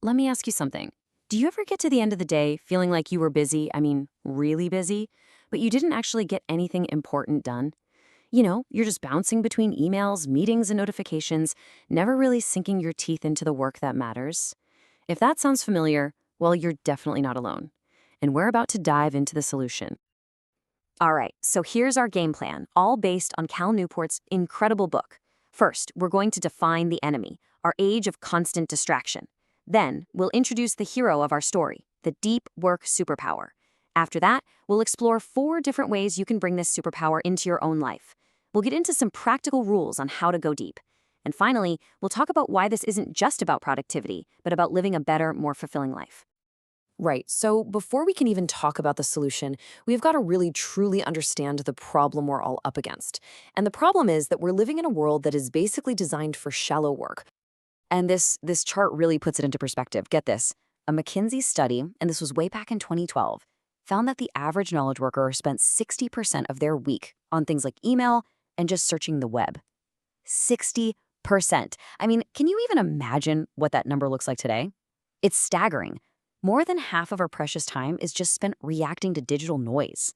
let me ask you something. Do you ever get to the end of the day feeling like you were busy, really busy, but you didn't actually get anything important done? You're just bouncing between emails, meetings, and notifications, never really sinking your teeth into the work that matters. If that sounds familiar, well, you're definitely not alone. And we're about to dive into the solution. All right, so here's our game plan, all based on Cal Newport's incredible book. First, we're going to define the enemy, our age of constant distraction. Then, we'll introduce the hero of our story, the deep work superpower. After that, we'll explore 4 different ways you can bring this superpower into your own life. We'll get into some practical rules on how to go deep. And finally, we'll talk about why this isn't just about productivity, but about living a better, more fulfilling life. Right, so before we can even talk about the solution, we've got to really truly understand the problem we're all up against. And the problem is that we're living in a world that is basically designed for shallow work. And this chart really puts it into perspective. Get this. A McKinsey study, and this was way back in 2012, found that the average knowledge worker spent 60% of their week on things like email and just searching the web. 60%. Can you even imagine what that number looks like today? It's staggering. More than half of our precious time is just spent reacting to digital noise.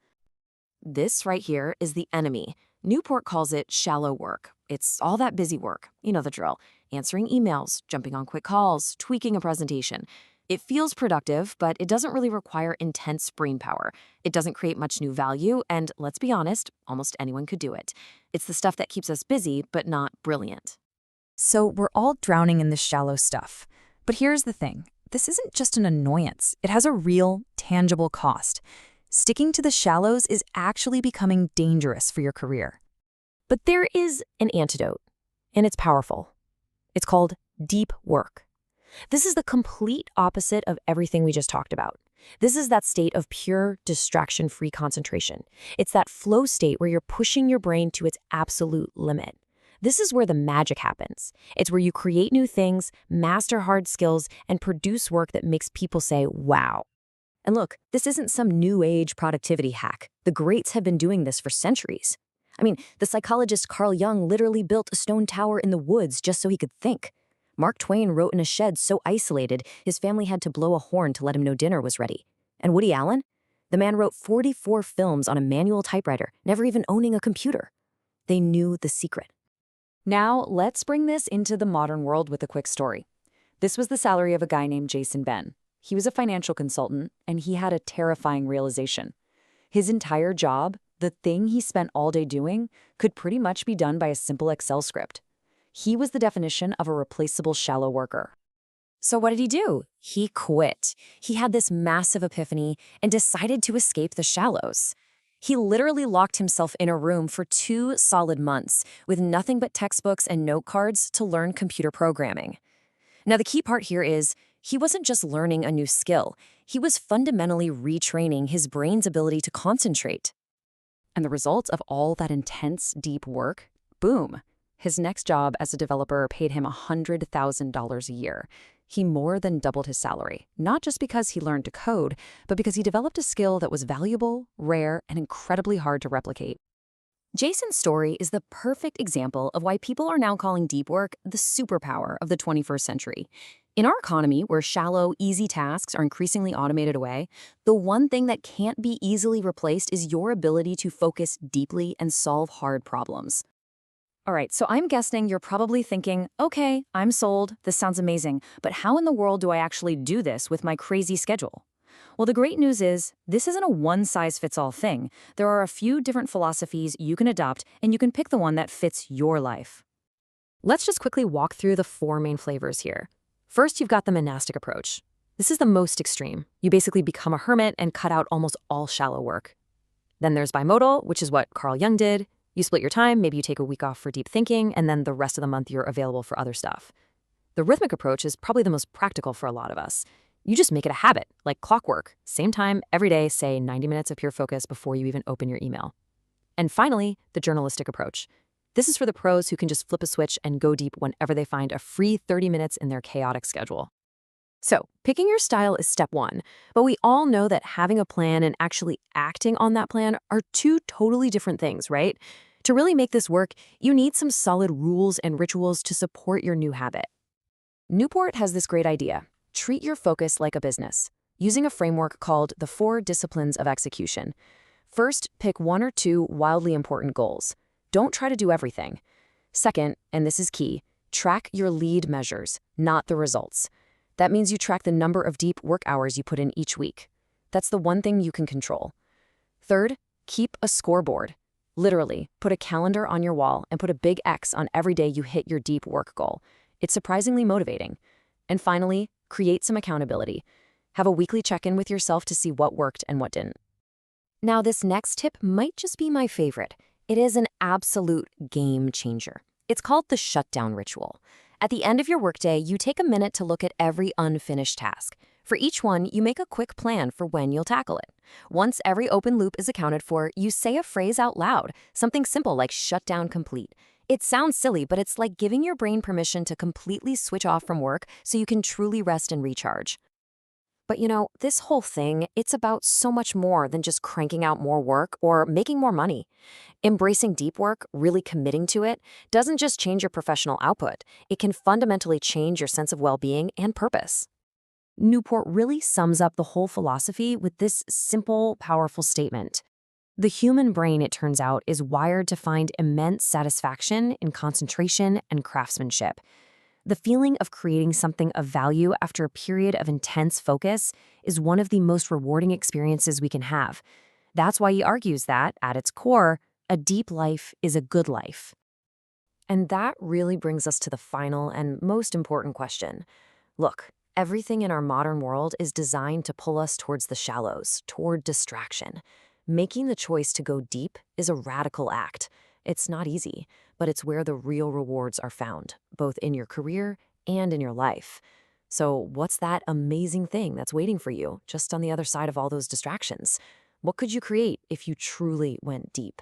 This right here is the enemy. Newport calls it shallow work. It's all that busy work. You know the drill. Answering emails, jumping on quick calls, tweaking a presentation. It feels productive, but it doesn't really require intense brain power. It doesn't create much new value, and let's be honest, almost anyone could do it. It's the stuff that keeps us busy, but not brilliant. So we're all drowning in this shallow stuff. But here's the thing. This isn't just an annoyance. It has a real, tangible cost. Sticking to the shallows is actually becoming dangerous for your career. But there is an antidote, and it's powerful. It's called deep work. This is the complete opposite of everything we just talked about. This is that state of pure, distraction-free concentration. It's that flow state where you're pushing your brain to its absolute limit. This is where the magic happens. It's where you create new things, master hard skills, and produce work that makes people say, wow. And look, this isn't some new age productivity hack. The greats have been doing this for centuries. The psychologist Carl Jung literally built a stone tower in the woods just so he could think. Mark Twain wrote in a shed so isolated, his family had to blow a horn to let him know dinner was ready. And Woody Allen? The man wrote 44 films on a manual typewriter, never even owning a computer. They knew the secret. Now, let's bring this into the modern world with a quick story. This was the salary of a guy named Jason Ben. He was a financial consultant, and he had a terrifying realization. His entire job, the thing he spent all day doing, could pretty much be done by a simple Excel script. He was the definition of a replaceable shallow worker. So what did he do? He quit. He had this massive epiphany and decided to escape the shallows. He literally locked himself in a room for 2 solid months with nothing but textbooks and note cards to learn computer programming. Now, the key part here is he wasn't just learning a new skill. He was fundamentally retraining his brain's ability to concentrate. And the result of all that intense, deep work? Boom! His next job as a developer paid him $100,000 a year. He more than doubled his salary, not just because he learned to code, but because he developed a skill that was valuable, rare, and incredibly hard to replicate. Jason's story is the perfect example of why people are now calling deep work the superpower of the 21st century. In our economy, where shallow, easy tasks are increasingly automated away, the one thing that can't be easily replaced is your ability to focus deeply and solve hard problems. All right, so I'm guessing you're probably thinking, okay, I'm sold, this sounds amazing, but how in the world do I actually do this with my crazy schedule? Well, the great news is, this isn't a one-size-fits-all thing. There are a few different philosophies you can adopt, and you can pick the one that fits your life. Let's just quickly walk through the 4 main flavors here. First, you've got the monastic approach. This is the most extreme. You basically become a hermit and cut out almost all shallow work. Then there's bimodal, which is what Carl Jung did. You split your time, maybe you take a week off for deep thinking, and then the rest of the month you're available for other stuff. The rhythmic approach is probably the most practical for a lot of us. You just make it a habit, like clockwork. Same time, every day, say 90 minutes of pure focus before you even open your email. And finally, the journalistic approach. This is for the pros who can just flip a switch and go deep whenever they find a free 30 minutes in their chaotic schedule. So, picking your style is step 1, but we all know that having a plan and actually acting on that plan are 2 totally different things, right? To really make this work, you need some solid rules and rituals to support your new habit. Newport has this great idea. Treat your focus like a business, using a framework called the 4 disciplines of execution. First, pick 1 or 2 wildly important goals. Don't try to do everything. Second, and this is key, track your lead measures, not the results. That means you track the number of deep work hours you put in each week. That's the one thing you can control. Third, keep a scoreboard. Literally, put a calendar on your wall and put a big X on every day you hit your deep work goal. It's surprisingly motivating. And finally, create some accountability. Have a weekly check-in with yourself to see what worked and what didn't. Now, this next tip might just be my favorite. It is an absolute game changer. It's called the shutdown ritual. At the end of your workday, you take a minute to look at every unfinished task. For each one, you make a quick plan for when you'll tackle it. Once every open loop is accounted for, you say a phrase out loud, something simple like shutdown complete. It sounds silly, but it's like giving your brain permission to completely switch off from work so you can truly rest and recharge. But this whole thing, it's about so much more than just cranking out more work or making more money. Embracing deep work, really committing to it, doesn't just change your professional output. It can fundamentally change your sense of well-being and purpose. Newport really sums up the whole philosophy with this simple, powerful statement. The human brain, it turns out, is wired to find immense satisfaction in concentration and craftsmanship. The feeling of creating something of value after a period of intense focus is one of the most rewarding experiences we can have. That's why he argues that, at its core, a deep life is a good life. And that really brings us to the final and most important question. Look, everything in our modern world is designed to pull us towards the shallows, toward distraction. Making the choice to go deep is a radical act. It's not easy, but it's where the real rewards are found, both in your career and in your life. So what's that amazing thing that's waiting for you just on the other side of all those distractions? What could you create if you truly went deep?